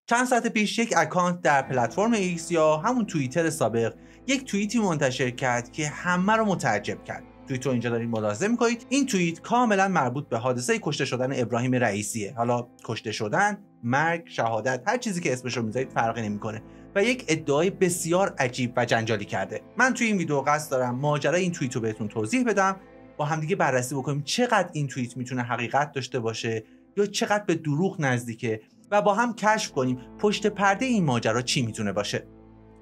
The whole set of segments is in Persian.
چند ساعت پیش یک اکانت در پلتفرم ایکس یا همون توییتر سابق یک توییتی منتشر کرد که همه رو متعجب کرد. توییت رو اینجا دارید ملاحظه می‌کنید. این توییت کاملا مربوط به حادثه کشته شدن ابراهیم رئیسیه. حالا کشته شدن، مرگ، شهادت، هر چیزی که اسمش رو میذارید فرقی نمی‌کنه و یک ادعای بسیار عجیب و جنجالی کرده. من توی این ویدیو قصد دارم ماجرای این توییت رو بهتون توضیح بدم، با همدیگه بررسی بکنیم چقدر این توییت میتونه حقیقت داشته باشه یا چقدر به دروغ نزدیکه و با هم کشف کنیم پشت پرده این ماجرا چی میتونه باشه.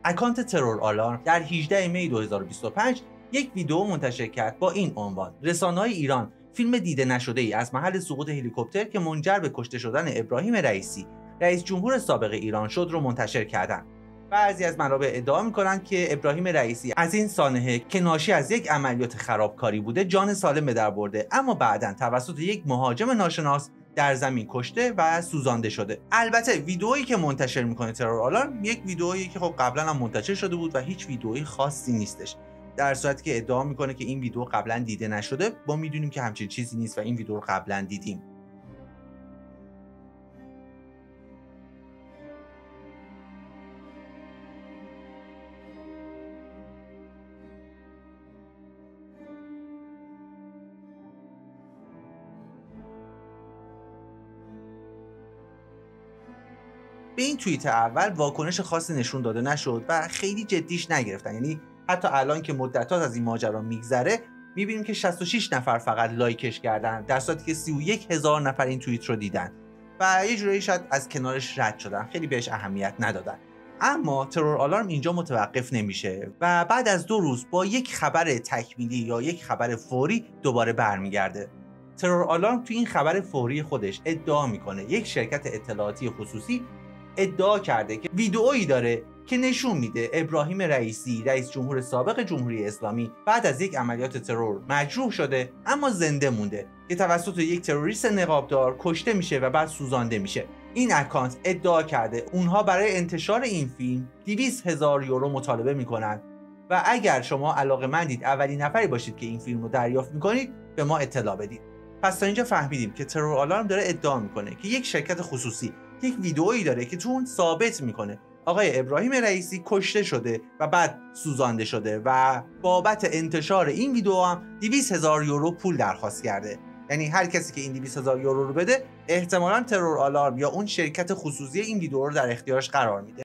اکانت ترور آلارم در 18 می 2025 یک ویدیو منتشر کرد با این عنوان: رسانه‌های ایران فیلم دیده نشده ای از محل سقوط هلیکوپتر که منجر به کشته شدن ابراهیم رئیسی رئیس جمهور سابق ایران شد رو منتشر کردند. بعضی از منابع ادعا می‌کنند که ابراهیم رئیسی از این سانحه که ناشی از یک عملیات خرابکاری بوده جان سالم به در برده، اما بعداً توسط یک مهاجم ناشناس در زمین کشته و سوزانده شده. البته ویدئویی که منتشر میکنه ترور آلارم یک ویدئویی که خب قبلا هم منتشر شده بود و هیچ ویدئویی خاصی نیستش. در صورتی که ادعا میکنه که این ویدئو قبلا دیده نشده، ما میدونیم که همچین چیزی نیست و این ویدئو رو قبلا دیدیم. به این توییت اول واکنش خاصی نشون داده نشد و خیلی جدیش نگرفتن. یعنی حتی الان که مدت‌ها از این ماجرا میگذره میبینیم که 66 نفر فقط لایکش کردن، در صورتی که 31,000 نفر این توییت رو دیدن و یه جورایی شاید از کنارش رد شدن، خیلی بهش اهمیت ندادن. اما ترور آلارم اینجا متوقف نمیشه و بعد از 2 روز با یک خبر تکمیلی یا یک خبر فوری دوباره برمیگرده. ترور آلارم تو این خبر فوری خودش ادعا میکنه یک شرکت اطلاعاتی خصوصی ادعا کرده که ویدئویی داره که نشون میده ابراهیم رئیسی رئیس جمهور سابق جمهوری اسلامی بعد از یک عملیات ترور مجروح شده اما زنده مونده که توسط یک تروریست نقابدار کشته میشه و بعد سوزانده میشه. این اکانت ادعا کرده اونها برای انتشار این فیلم 200,000 یورو مطالبه میکنن و اگر شما علاقه‌مندید اولین نفری باشید که این فیلم رو دریافت میکنید به ما اطلاع بدید. پس تا اینجا فهمیدیم که ترور آلارم داره ادعا میکنه که یک شرکت خصوصی یک ویدئویی داره که تو اون ثابت میکنه آقای ابراهیم رئیسی کشته شده و بعد سوزانده شده و بابت انتشار این ویدئو هم 200,000 یورو پول درخواست کرده. یعنی هر کسی که این 200,000 یورو رو بده احتمالاً ترور آلارم یا اون شرکت خصوصی این ویدئو رو در اختیارش قرار میده.